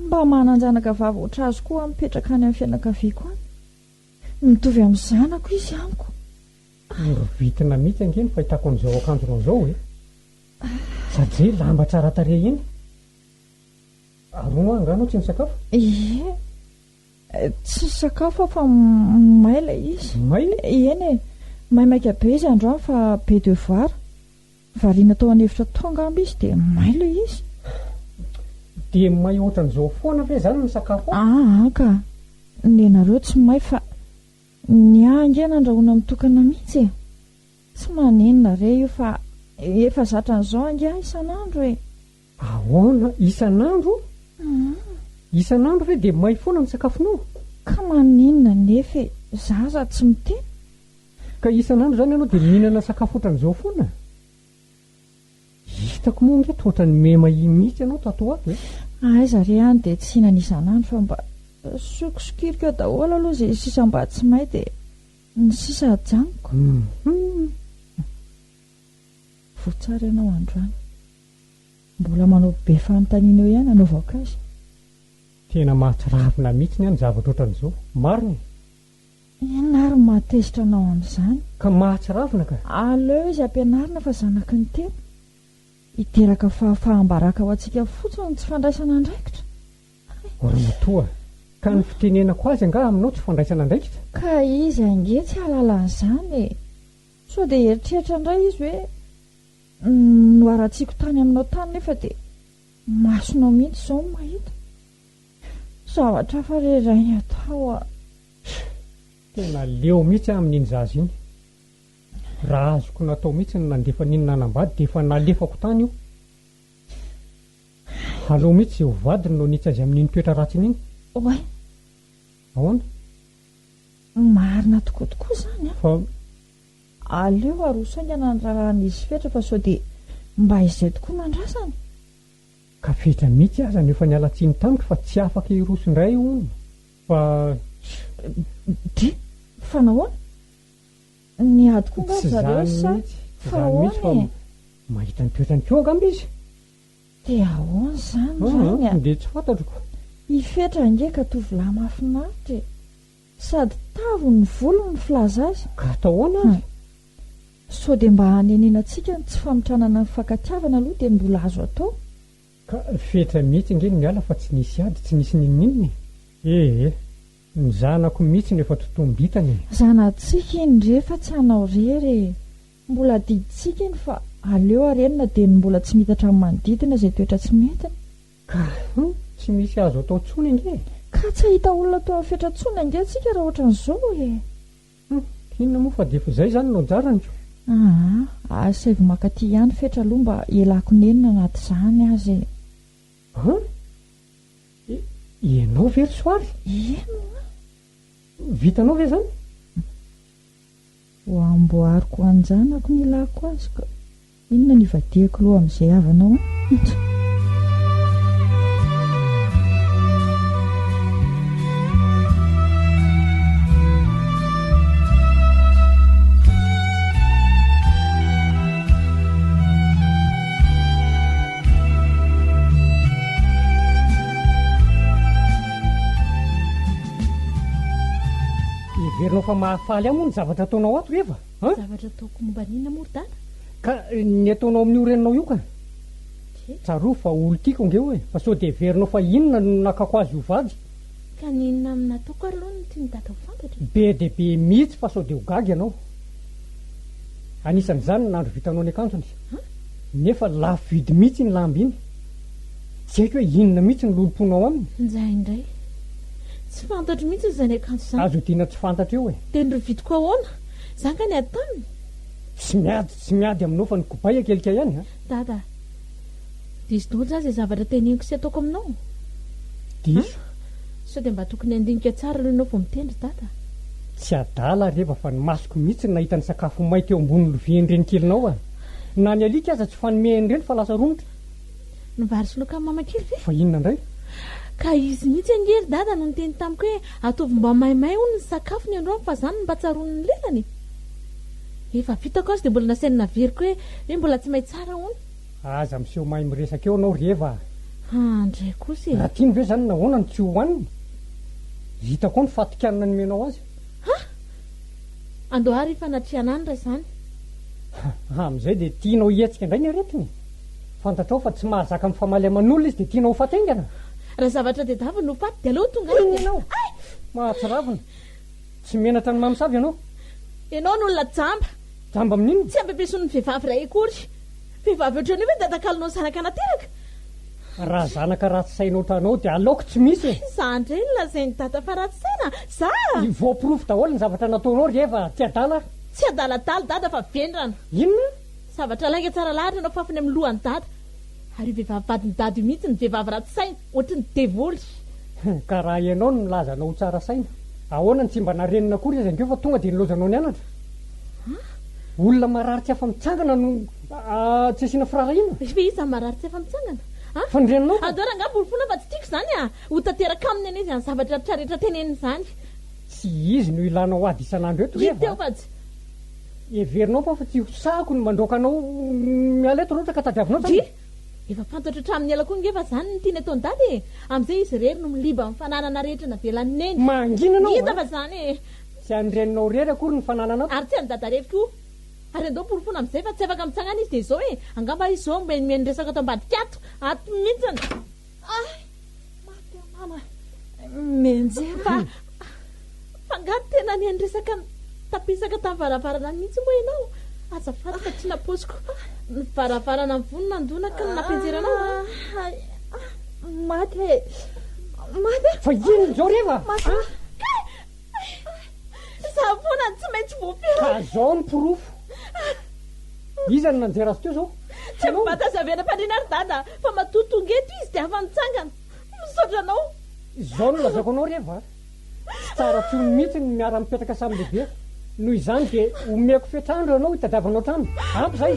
mba mananjanaka vavotra azy koa mipetraka any amin'ny fianakaviako any mitovy amin'ny zanako izy amiko vitina mihitsy ange ny fahitako an'izao akanjonao zao e sady zay lamba tsara tare iny aroa angano tsy misakafo tsy sakafo fa maila izy eny maimaika be izy androany fa be devoir variana tao anevitra tonga amby izy dia mailo izy dia may ohatran'izao foana ve zany ny sakafo ka ny nareo tsy may fa ny angena andrahoana mitokana mihitsy tsy manenina re io fa efa zatra n'izao ange isan'andro e ahoana isan'andro isan'andro ve dia may foana ny sakafonao ka manenina nefa zaza tsy miteny ka isan'andro zany ianao dia mihinana sakafo ohatran'izao foana hitako moa nge toatra ny mema iny mihitsy ianao tato ato aiza re any dia tsy hinana isan'andro fa mba sokosokiriko eo daholo aloha zay sisa mba tsy may dia ny sisa janiko votsara ianao androany mbola manao be fanontaniana eo ihany anaovako azy tena mahatsiravina mihitsy ny any zavatra ohatran'izao mariny inary mahatezitra anao amin'izany ka mahatsiravina ka aleo izy ampianarina fa zanaky ny tena hiteraka fahambaraka ho antsika fotsiny tsy fandraisana andraikitra oranatoa ka ny fitenenako azy anga aminao tsy fandraisana andraikitra ka izy ange tsy halalan'izany so dia heritreritra indray izy hoe noarantsiko tany aminao tany nefa dia masonao mihitsy izao mahita zavatra fa rerainy atao tena leo mihitsy amin'iny zazy iny raha azoko natao mihitsy ny nandefa n'iny nanambady dia efa nalefako tany io aleo mihitsy ho vadiny no nitsy azy amin'iny toetra ratsiny iny oe ahoana marina tokoatokoa zany fa aleo arosaingana nrarahan'izy fetra fa sao dia mba izay tokoa mandrasany ka fetra mihitsy aza nefa nialatsiny tamiko fa tsy afaka irosondray ono fa fa nahoana ny ady koa nga zareo sa fa ahoana mahita ny toetrany keo angamba izy dia ahoana zany dia tsy fantatroko ifetra nge ka tovolahy mahafinaritra sady tavo ny volo ny filaza azy ka atahoana azy sao dia mba hanenenantsika ny tsy famitranana ny fankatiavana aloha dia mbola azo atao ka fetra mihitsy nge miala fa tsy nisy ady tsy nisy ninininy ny zanako mihitsy nefa totombitany zanatsika iny rehefa tsy hanao rery mbola diditsika iny fa aleo arenina dia ny mbola tsy mitatra amin'ny manodidina izay toetra tsy metiny ka tsy misy azo atao tsony nge ka tsy hahita olona tao amin'ny fetratsony ange tsika raha ohatran'izao inona moa fa defa izay zany no jaranyko saivo makaty ihany fetra aloha mba ialako nenina anaty izany azy ianao very soary vitanao ve zany ho amboariko anjanako ny ilako azy ka inona ny vadeko loha amin'izay avanao verinao fa mahafaly amoa ny zavatra ataonao ato rehefa zavatra ataoko momba nina morodana ka ny ataonao amin'ny oreninao io ka tsaroa fa olo tiako nge hoe fa sao dia verinao fa inona no nakako azy io vady ka ninona aminataoko ary aloha no tia midata ho fantatra be dia be mihitsy fa sao dia ho gagy ianao anisan'izany nandro vitanao ny akanjony nefa lafo vidy mihitsy ny lamby iny tsy haiko hoe inona mihitsy ny lolomponao aminy indraindray tsy fantatro mihitsy izany akanjo izany azo tiana tsy fantatra eo dia nyrovidiko ahoana izany ka ny ataniny tsy miady aminao fa ny kopay akelika ihany dada diso doatra azy zavatra teneniko sy ataoko aminao diso sao dia mba tokony andinika tsara aloha ianao vao mitendry dada tsy adala rehefa fa ny masoko mihitsy ny nahita ny sakafo may teo ambony lovien reny kelinao na ny alika aza tsy fanomehany reny fa lasa romotra ny vary sy loka mamakely ve fa inona indray ka izy mihitsy angery dada no niteny tamiko hoe ataovy mba maimay hono ny sakafo ny androany fa zany mba tsaroany ny lelany efa vitako azy dia mbola nasainina veriko hoe mbola tsy may tsara hono aza miseho mahay miresaka eo anao reva andray kosa raha tiany ve zany nahoana ny tsy hohaniny hitako ny fatikanina ny menao azy andohary efa natriana any ray izany amin'izay dia tianao hietsika indray ny aretiny fantatrao fa tsy mahazaka amin'ny famaly aman'olona izy dia tianao ho fatengana raha zavatra dia davy no faty dia aloha tonga ianao mahatsiravina tsy menatra ny mamosavy ianao ianao n'olona jamba amin'inona tsy ampepesoan'ny vehivavy ray akory vehivavy ohatran'io hoe dadakalinao zanaka nateraka raha zanaka ratsy sainao tranao dia aloako tsy misy za ndray ny lazainy dada fa ratsy saina za voapirofo daholo ny zavatra nataonao rehefa tsy adala tsy adaladala dada fa vendrana inona zavatra lainga tsara lahatra anao fafiny amin'ny lohany dada ary vehivavy vadiny dady io mihitsy ny vehivavy ratsy saina ohatry ny devoly ka raha ianao no milazanao ho tsara saina ahoana ny tsy mba narenina akory izy ankeo fa tonga dia nilozanao ny anatra olona marary tsy afa mitsangana no tsy asiana firarahina ve iza marary tsy afa mitsangana fa nyreninao adora angamba olofona fa tsy tiako izany ho tanteraka aminy anizy any zavatra trarehetra teneniny izany tsy izy no ilanao ady isan'andro eto teo fatsy everinao fa fa tsy hosahako ny mandroakanao miala eto roatra ka tadiavinao efa fantatra hatramin'ny ala koa ngefa izany ny tiany ataony dady amin'izay izy rery no miliba amin'ny fananana rehetra na velan'ny neny manginanao hita fa izany tsy anyreninao rery akory ny fananana ary tsy any dada rehetra koa ary andao porofona amin'izay fa tsy afaka mitsangana izy dia izao angamba izy zao meny resaka ato ambadikato ato mihitsiny mama menjefa fa ngaty tena ny andresaka tapisaka tamin'ny varavarana mihitsy moa ianao azafady fa tsy naposiko ny varavarana ny vonona andonaka ny nampianjeranao maty fa ino zao rehefa za foana tsy maintsy voafira ka zao ny porofo izany nanjera azy teo zao tsy mbatazavena mpandrina ary dada fa matotongeto izy dia afa mitsangana misaotra anao zao no lazako anao rehefa tsy tsara tsony mihitsy ny miara mipetraka samy lehibe noho izany dia omeko fetrandro ianao hitadiavanao trano ampy zay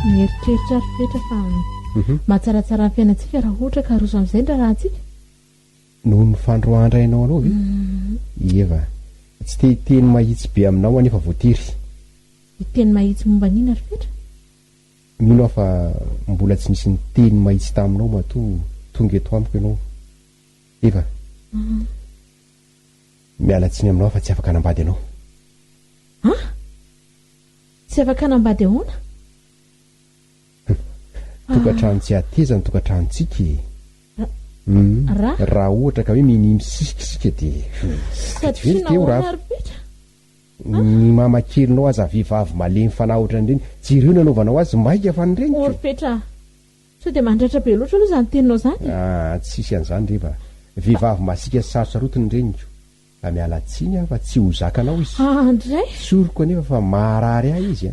mieritreritra ary fetra fa mahatsaratsara ny fiainantsika raha ohatra ka roso amin'izay ndra raha antsika noho ny fandroandrainao anao ve eva tsy teteny mahitsy be aminao anefa voatery teny mahitsy momba nina ry Petra mino aho fa mbola tsy misy ny teny mahitsy taminao mato tonga eto amiko ianao eva miala tsiny aminao fa tsy afaka hanambady ianao tsy afaka hanambady ahoana tokantrano tsy ateza ny tokantranontsika raha ohatra ka hoe misisikisika dia satria nahoana ry Petra ny mamakelinao aza vehivavy malemy fanahy ohatran'ireny tsy ireo nanaovanao azy maika fa nyreniko ry Petra sao dia mandratra be loatra aloha zany teninao zany tsisy an'izany rehefa vehivavy masika sarosarotiny reniko fa miala tsiny fa tsy ho zakanao izy andray soroko anefa fa maharary ahy izy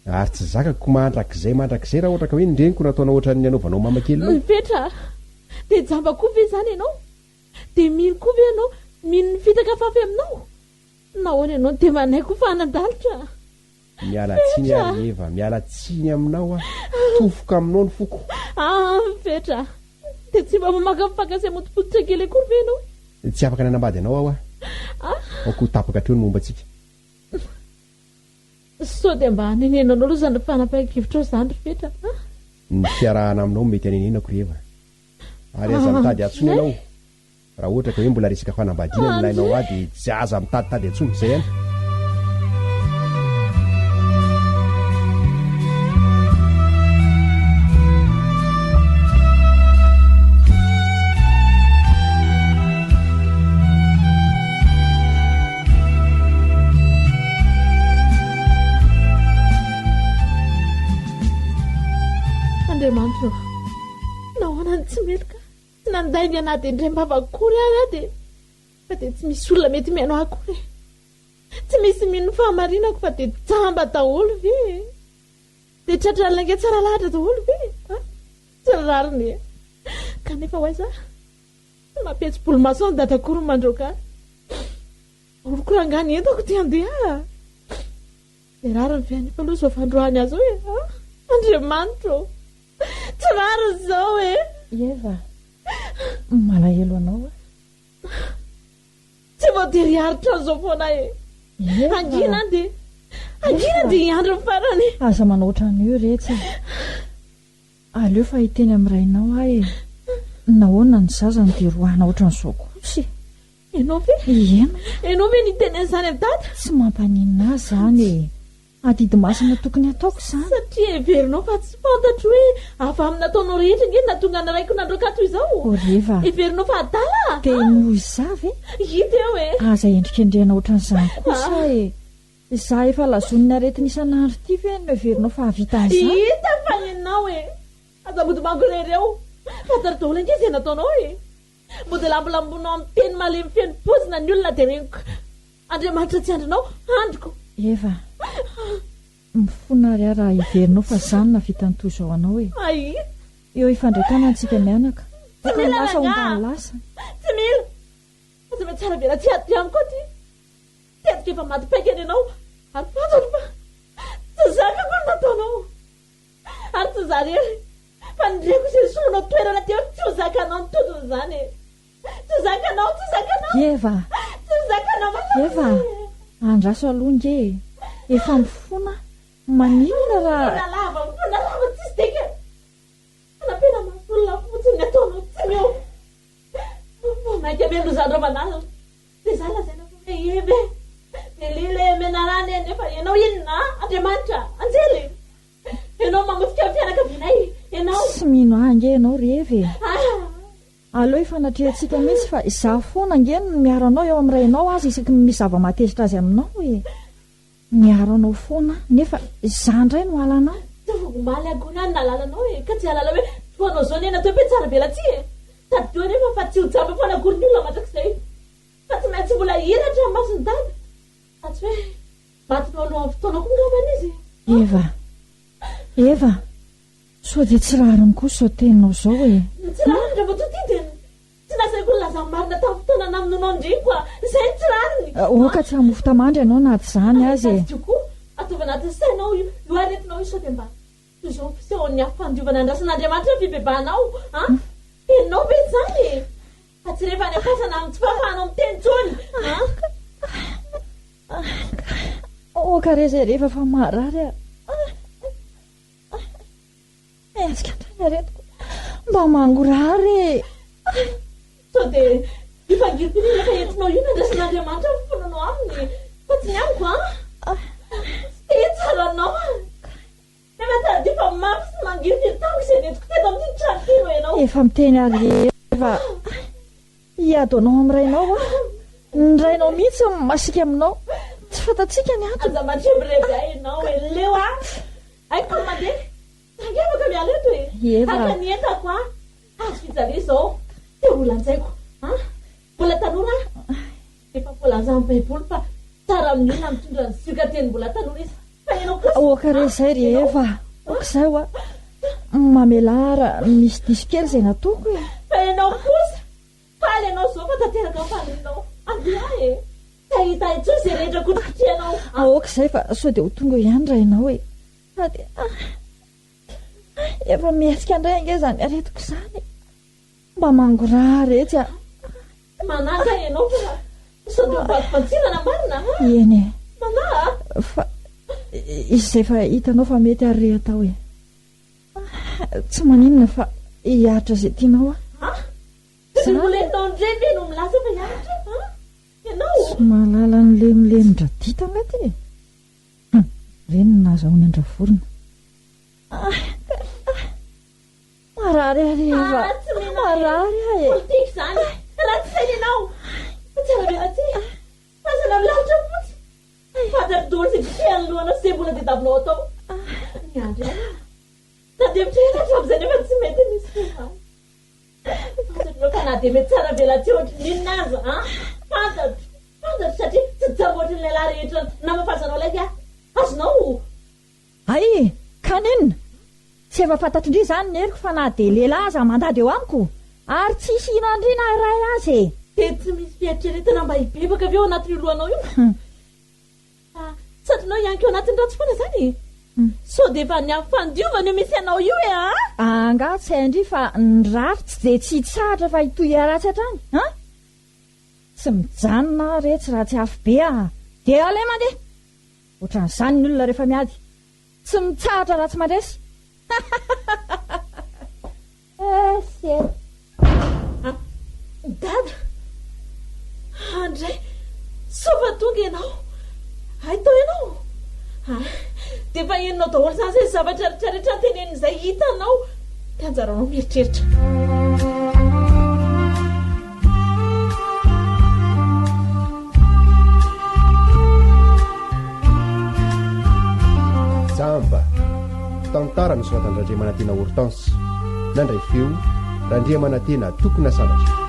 ary tsy zakako mandrakizay raha ohatra ka hoe nyreniko nataonao ohatran'ny anaovanao mamakelinao Petra dia jamba koa ve zany ianao dia mino koa ve ianao mino ny fitaka fafy aminao nahoana ianao dia manay koa fa hanandalitra miala tsiny ary eva miala tsiny aminao tofoka aminao ny foko Petra dia tsy mba mamaka mifakasy motopototra kely koa ve ianao tsy afaka nanambady anao aho ako tapaka hatreo ny momba antsika sao dia mba hanenenanao aloha zany fanapakevitra zany ry Petra ny fiarahana aminao mety hanenenako reheva ary aza mitady atsony ianao raha ohatra ka hoe mbola resaka fanambadiana nilainao dia tsy aza mitaditady atsony zay any Andriamanitra nahoana ny tsy meloka nanday ny anaty indray mbavakory ahy dia fa dia tsy misy olona mety mihaino akory tsy misy mino fahamarinako fa dia jamba daholo ve dia tratralanga tsara lahatra daholo ve tsy rariny kanefa hoaiza mampetsy-bolo maso ny dadakory ny mandroaka orokorangany entako ty andeha dia rary ny fianefa aloha zao fandroany azy hoe Andriamanitra tsy rary zao eva malahelo anao tsy voatery haritra an'izao foana angina dia iandro ny farany aza manao ohatran'io rehetra aleo fa hiteny amin'ny rainao ahy nahoana ny zazany dia roahana ohatran'izao kosy ianao ve niteny an'izany amin'ny dada tsy mampaninina azy zany adidy masina tokony ataoko zany satria everinao fa tsy fantatro hoe avy amin'ny nataonao rehetra nge natonga naraiko nandroakato izao reva everinao fa adala dia noho izavy hita eo aza endrikendrena ohatran'izany kosa za efa lazonina aretiny isan'andro ty ve no everinao fa havita an'izany hita fa ianao azabody mangorereo fantary daholo ange zay nataonao mody lambolambonao amin'ny teny malemy fianim-pozina ny olona dia reniko Andriamanitra tsy andrinao androko eva mifona ry a raha iverinao fa zany navita ny toy izao anao eo ifandrakana antsika mianaka tsy lasa ombany lasa tsy mila aza me tsara vela tsy ady amiko ty tetika efa maty paikany ianao ary fantatro fa tsy zakako ny nataonao ary tsy zarery fa nireko izay solonao toerana teo tsy ho zakanao ny totony zany tsy zakanao eva tsy zakanao eva andraso aloha nge efa mifona maninona raha lava tsisy dika napena masolona fotsiny ataonao tsy meo maika be lozandrovanazy dia za lazaina fa eve dia lile menarany nefa ianao inona Andriamanitra anjely ianao mamotika ny fianakavinay ianao tsy mino ange ianao revy aleo ifanatrehantsika mihitsy fa za foana ngeny miaro anao eo amin'ny rainao azy isaky misy zava-matezitra azy aminao miaro anao foana nefa za ndray no alanao maly agony any nalalanao ka tsy alala hoe toanao zao nena teo pe tsara vela ty tadideo nefa fa tsy ho jamba foana agorin'ny olona matrak'izay fa tsy maintsy mbola hiratra masony dada fa tsy hoe matinao aloha amin'ny fotoana koa ngambana izy eva sao dia tsy rariny koa sao teninao zao tsy rariny raha voto ty dia tsy nasaiko ny laza marina tamin'ny fotoana naminonao ndriny zay tsy rariny oka tsy hamofo tamandry ianao naty zany azy koa ataova anatin'ny sainao io aretinao io sao dia mba toizao fisehoan'ny hafandiovana andrasan'Andriamanitra fibebanao enao be zany fa tsy rehefa any ampasana amin'ny tsy fahafahanao miteny tsony kare zay rehefa fa marary ezika trany aretiko mba mangorary sao dia ifangirotiny rehefa entinao io nandrasan'andriamanitra mifonanao aminy fa tsy ny amiko tsy tsaranao nefa tsara dia fa mafy sy mangirotiny tamiko izay netiko teto amin'ity tranokiro ianao efa miteny ary efa hiadonao amin'irainao ny rainao mihitsy masika aminao tsy fatatsika ny ato aza matrembreby ainao leo aiko mandeha tangevaka miala eto aka ny entako azo fijale zao dia olanjaiko mbola tanora efa volanza amin'ny baiboly fa tsara amin'ina mitondra ny sioka teny mbola tanora izy fa ianao kosa kare zay rehefa okizay mamelara misy diso kely izay nataoko fa ianao kosa faly ianao zao fa tanteraka falinao andeha tahita itso izay rehetra kotrikotreanao okizay fa sao dia ho tonga ihany rainao fa dia efa mihetsika indray ange zany aretiko izany mba mangorary etsy manaka ianao fa sao dia mbavantsirana marina eny mana fa izay fa hitanao fa mety ary atao tsy maninona fa hiaritra izay tianao sy mbola entinao ndray ve no milaza fa hiaritra ianao tsy mahalala ny lemilemi-dra dita angaty reny nazahoany andravorona marary areva marary politika izany raha tsy saina ianao tsara bena ty azana milalitra fotsy fataridoly zay fitiany lohana zay mbola dia davinao atao miandry na dia mitreratra amin'izay nefa tsy mety misy fa na dia mety tsara bela ty ohatry ninona aza fantatro satria tsy jamba ohatry ny lehilahy rehetra namafazanao ilaiky azonao ay kanenina tsy efa fantatro indri izany ny heriko fa na dia lehilahy aza mandady eo amiko ary tsisy inandrina ray azy dia tsy misy fiatreretana mba hibebaka avy eo anatin'io lohanao io satrinao ianko eo anatin'ny ratsy foana izany sao dia efa ny amin'ny fandiovana io misy ianao io anga tsy haindry fa ny raritsy dia tsy hitsahatra fa hitoy aratsy hatrany tsy mijanona retsy raha tsy afy be dia alay mandeha ohatran'izany ny olona rehefa miady tsy mitsahatra raha tsy mandresy dada andray sofa tonga ianao aitao ianao dia fa enonao daholo zany zay zavatra rehetra ntenen'izay hitanao dia anjaranao mieritreritra Jamba Tantara nosoratan'Andriamanantena Hortense nandray feo Randriamanantena tokony sanatra